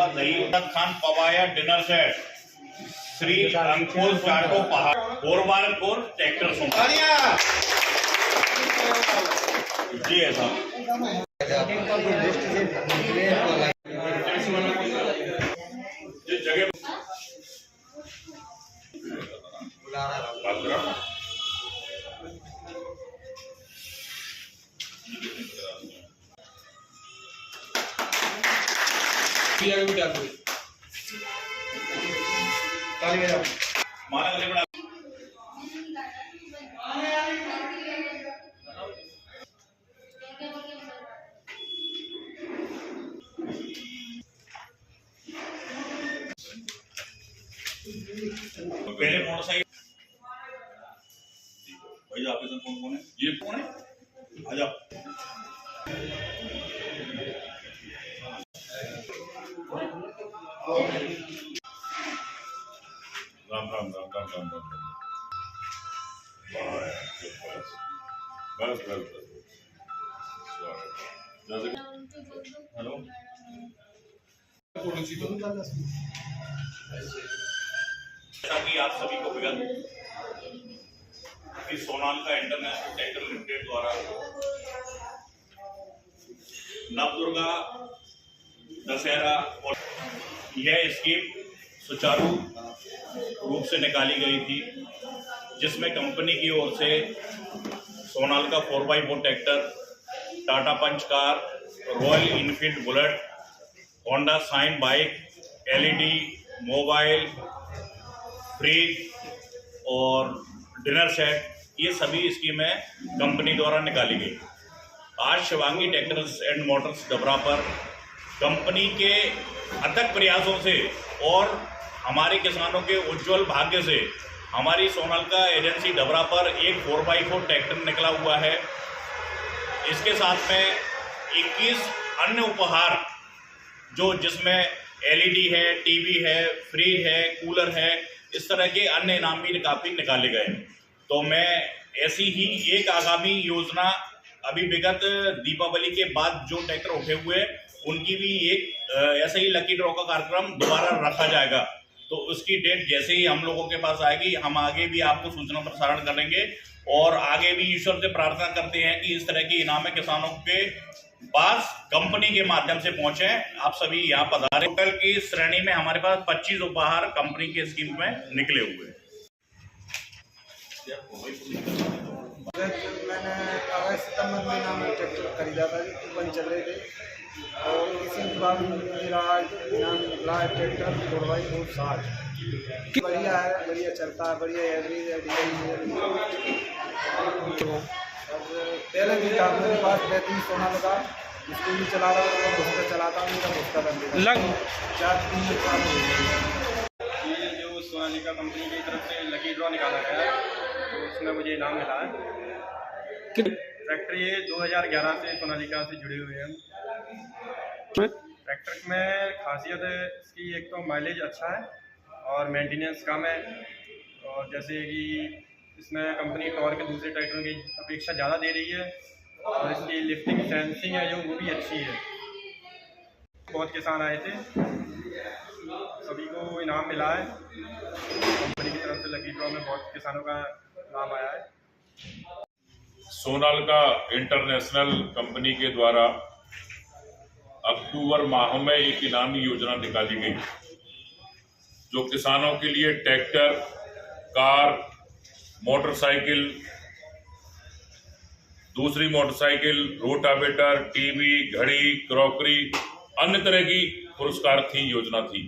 हुआ दही खान पवाया dinner set Shri अंकुर चाटो पहाड़ 4x4 ट्रैक्टर जी है साहब। जगह पहले मोटरसाइकिल भाई आपके साथ कौन कौन है? ये कौन है? आ जाओ। राम राम राम राम राम राम बस बस बस हेलो ताकि आप सभी को विगत कि सोनालिका इंटरनेशनल ट्रैक्टर लिमिटेड द्वारा नवदुर्गा दशहरा और यह स्कीम सुचारू रूप से निकाली गई थी, जिसमें कंपनी की ओर से Sonalika 4x4 tractor, Tata Punch car, Royal Enfield Bullet, Honda Shine bike, LED, mobile, fridge और डिनर सेट, ये सभी स्कीमें कंपनी द्वारा निकाली गई। आज Shivangi tractors and motors Dabra पर कंपनी के अथक प्रयासों से और हमारे किसानों के उज्जवल भाग्य से हमारी सोनालिका एजेंसी डबरा पर एक 4x4 ट्रैक्टर निकला हुआ है। इसके साथ में 21 अन्य उपहार जिसमें LED है, TV है, फ्रिज है, कूलर है, इस तरह के अन्य इनाम भी काफी निकाले गए। तो मैं ऐसी ही एक आगामी योजना अभी विगत दीपावली के बाद जो ट्रैक्टर उठे हुए उनकी भी एक ऐसा ही लकी ड्रॉ का कार्यक्रम दोबारा रखा जाएगा। तो उसकी डेट जैसे ही हम लोगों के पास आएगी हम आगे भी आपको सूचना प्रसारण करेंगे और आगे भी ईश्वर से प्रार्थना करते हैं कि इस तरह के इनाम किसानों के पास कंपनी के माध्यम से पहुंचे। आप सभी यहाँ पधारे। होटल की श्रेणी में हमारे पास 25 उपहार कंपनी के स्कीम में निकले हुए। मैंने अगस्त सितंबर महीना में ट्रैक्टर खरीदा था, कूपन चल रहे थे और इसी के बाद मेरा इनाम निकला है ट्रैक्टर 4x4 60। बढ़िया है, बढ़िया चलता है, बढ़िया एवरेज है। पहले भी था मेरे पास 35 सोनालिका, इसको भी चला रहा था, भुस्का चलाता हूँ, मेरा भुस्का बंद लग 4-3 ये जो सोनालिका कंपनी की तरफ से लकी ड्रॉ निकाला गया है तो उसमें मुझे इनाम मिला है। ट्रैक्टर ये 2011 से सोनालिका से जुड़े हुए हैं। ट्रैक्टर में खासियत है इसकी, एक तो माइलेज अच्छा है और मेंटेनेंस कम है, और जैसे कि इसमें कंपनी टॉर्क के दूसरे ट्रैक्टरों की अपेक्षा ज़्यादा दे रही है और इसकी लिफ्टिंग सेंसिंग है जो वो भी अच्छी है। बहुत किसान आए थे, सभी को इनाम मिला है। कंपनी की तरफ से लकी ड्रॉ में बहुत किसानों का नाम आया है। सोनालिका इंटरनेशनल कंपनी के द्वारा अक्टूबर माह में एक इनामी योजना निकाली गई जो किसानों के लिए ट्रैक्टर, कार, मोटरसाइकिल, दूसरी मोटरसाइकिल, रोटावेटर, टीवी, घड़ी, क्रॉकरी, अन्य तरह की पुरस्कार थी, योजना थी।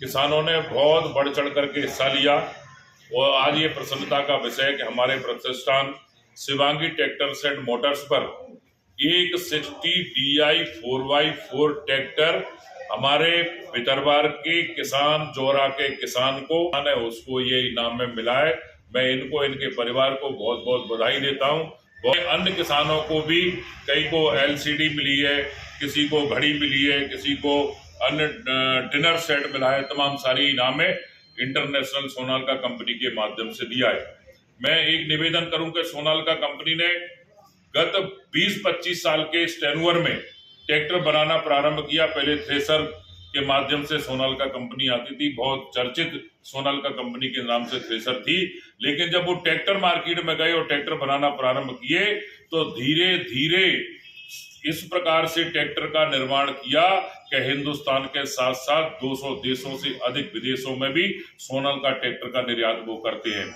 किसानों ने बहुत बढ़ चढ़ करके हिस्सा लिया और आज ये प्रसन्नता का विषय है कि हमारे प्रतिष्ठान शिवांगी ट्रैक्टर्स एंड मोटर्स पर एक 60 DI 4x4 ट्रैक्टर हमारे भितरवार के किसान, जोरा के किसान को उसको ये इनाम में मिला है। मैं इनको, इनके परिवार को बहुत बहुत बधाई देता हूँ। अन्य किसानों को भी, कई को LCD मिली है, किसी को घड़ी मिली है, किसी को अन्य डिनर सेट मिला है। तमाम सारी इनामें इंटरनेशनल सोनालिका कंपनी के माध्यम से दिया है। मैं एक निवेदन करूं कि सोनालिका कंपनी ने गत 20-25 साल के इस टेन्युअर में ट्रैक्टर बनाना प्रारंभ किया। पहले थ्रेसर के माध्यम से सोनालिका कंपनी आती थी, बहुत चर्चित सोनालिका कंपनी के नाम से थ्रेसर थी। लेकिन जब वो ट्रैक्टर मार्केट में गए और ट्रैक्टर बनाना प्रारंभ किए तो धीरे धीरे इस प्रकार से ट्रैक्टर का निर्माण किया कि हिंदुस्तान के साथ साथ 200 देशों से अधिक विदेशों में भी सोनालिका ट्रैक्टर का निर्यात वो करते हैं।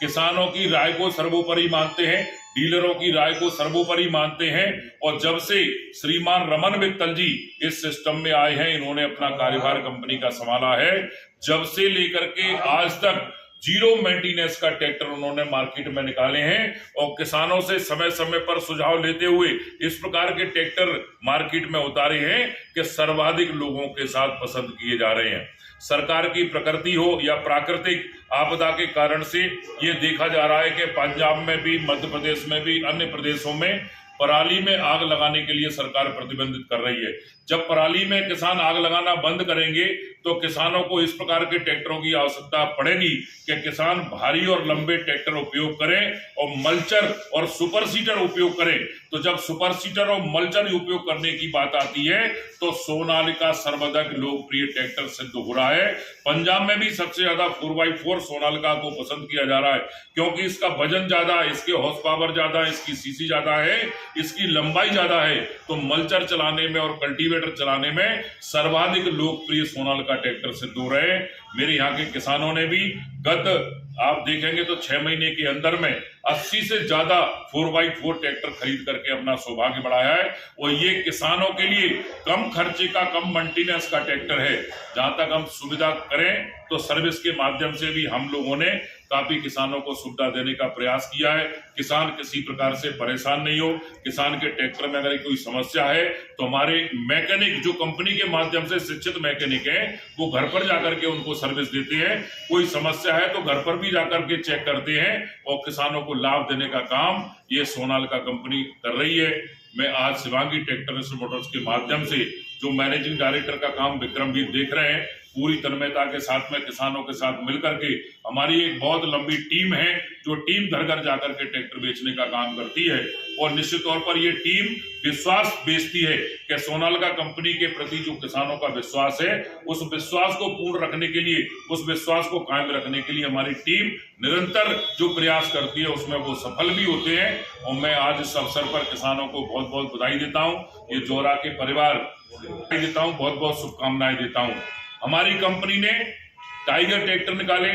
किसानों की राय को सर्वोपरि मानते हैं, डीलरों की राय को सर्वोपरि मानते हैं। और जब से श्रीमान रमन मित्तल जी इस सिस्टम में आए हैं, इन्होंने अपना कार्यभार कंपनी का संभाला है, जब से लेकर के आज तक जीरो मेंटेनेंस का ट्रैक्टर उन्होंने मार्केट में निकाले हैं और किसानों से समय समय पर सुझाव लेते हुए इस प्रकार के ट्रैक्टर मार्केट में उतारे हैं कि सर्वाधिक लोगों के साथ पसंद किए जा रहे हैं। सरकार की प्रकृति हो या प्राकृतिक आपदा के कारण से ये देखा जा रहा है कि पंजाब में भी, मध्य प्रदेश में भी, अन्य प्रदेशों में पराली में आग लगाने के लिए सरकार प्रतिबंधित कर रही है। जब पराली में किसान आग लगाना बंद करेंगे तो किसानों को इस प्रकार के ट्रैक्टरों की आवश्यकता पड़ेगी कि किसान भारी और लंबे ट्रैक्टर उपयोग करें और मल्चर और सुपर सीटर उपयोग करें। तो जब सुपर सीटर और मल्चर उपयोग करने की बात आती है तो सोनालिका सर्वाधिक लोकप्रिय ट्रैक्टर सिद्ध हो रहा है। पंजाब में भी सबसे ज्यादा 4x4 सोनालिका को पसंद किया जा रहा है क्योंकि इसका वजन ज्यादा, इसके हॉर्स पावर ज्यादा, इसकी सीसी ज्यादा है, इसकी लंबाई ज्यादा है। तो मल्चर चलाने में और कल्टीवेटर चलाने में सर्वाधिक लोकप्रिय सोनालिका ट्रैक्टर सिद्ध हो रहे हैं। मेरे यहाँ के किसानों ने भी आप देखेंगे तो 6 महीने के अंदर में 80 से ज्यादा 4x4 ट्रैक्टर खरीद करके अपना सौभाग्य बढ़ाया है। और ये किसानों के लिए कम खर्चे का, कम मेंटेनेंस का ट्रैक्टर है। जहां तक हम सुविधा करें तो सर्विस के माध्यम से भी हम लोगों ने काफी किसानों को सुविधा देने का प्रयास किया है। किसान किसी प्रकार से परेशान नहीं हो। किसान के ट्रैक्टर में अगर कोई समस्या है तो हमारे मैकेनिक जो कंपनी के माध्यम से शिक्षित मैकेनिक हैं वो घर पर जाकर के उनको सर्विस देते हैं। कोई समस्या है तो घर पर भी जाकर के चेक करते हैं और किसानों को लाभ देने का काम ये सोनालिका कंपनी कर रही है। मैं आज शिवांगी ट्रैक्टर्स मोटर्स के माध्यम से जो मैनेजिंग डायरेक्टर का काम विक्रमवीर देख रहे हैं, पूरी तन्मयता के साथ में किसानों के साथ मिलकर के हमारी एक बहुत लंबी टीम है जो टीम घर घर जाकर के ट्रैक्टर बेचने का काम करती है। और निश्चित तौर पर ये टीम विश्वास बेचती है कि सोनालिका कंपनी के प्रति जो किसानों का विश्वास है उस विश्वास को पूर्ण रखने के लिए, उस विश्वास को कायम रखने के लिए हमारी टीम निरंतर जो प्रयास करती है उसमें वो सफल भी होते हैं। और मैं आज इस अवसर पर किसानों को बहुत बहुत बधाई देता हूँ। ये जोरा के परिवार देता हूँ, बहुत बहुत शुभकामनाएं देता हूँ। हमारी कंपनी ने टाइगर ट्रैक्टर निकाले,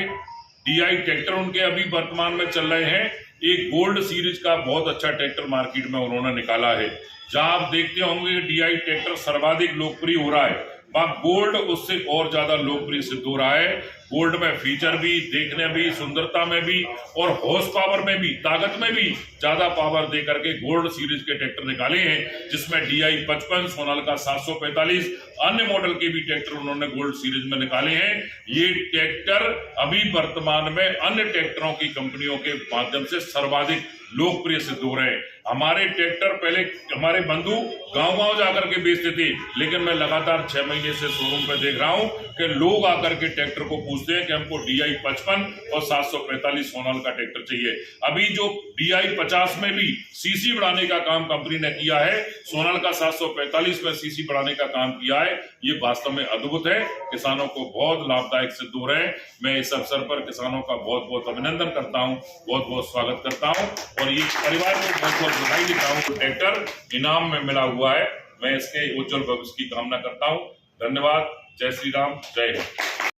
DI ट्रैक्टर उनके अभी वर्तमान में चल रहे हैं। एक गोल्ड सीरीज का बहुत अच्छा ट्रैक्टर मार्केट में उन्होंने निकाला है। जहां आप देखते होंगे DI ट्रैक्टर सर्वाधिक लोकप्रिय हो रहा है, वहां गोल्ड उससे और ज्यादा लोकप्रिय सिद्ध हो रहा है। गोल्ड में फीचर भी, देखने भी, सुंदरता में भी और हॉर्स पावर में भी, ताकत में भी ज्यादा पावर दे करके गोल्ड सीरीज के ट्रैक्टर निकाले हैं, जिसमें DI 55, सोनालिका 745, अन्य मॉडल के भी ट्रैक्टर उन्होंने गोल्ड सीरीज में निकाले हैं। ये ट्रैक्टर अभी वर्तमान में अन्य ट्रैक्टरों की कंपनियों के माध्यम से सर्वाधिक लोकप्रिय सिद्ध हो रहे हैं। हमारे ट्रैक्टर पहले हमारे बंधु गांव-गांव जाकर के बेचते थे, लेकिन मैं लगातार 6 महीने से शोरूम पे देख रहा हूं कि लोग आकर के ट्रैक्टर को पूछते हैं कि हमको DI 55 और 745 सोनालिका ट्रैक्टर चाहिए। अभी जो DI 50 में भी सीसी बढ़ाने का काम कंपनी ने किया है, सोनालिका 745 में सीसी बढ़ाने का काम किया है, ये वास्तव में अद्भुत है। किसानों को बहुत लाभदायक सिद्ध हो रहे हैं। मैं इस अवसर पर किसानों का बहुत बहुत अभिनंदन करता हूँ, बहुत बहुत स्वागत करता हूँ और ये परिवार को बहुत बहुत बधाई देता हूँ। ट्रैक्टर इनाम में मिला हुआ है, मैं इसके उज्जवल भविष्य की कामना करता हूँ। धन्यवाद। जय श्री राम, जय हिंद।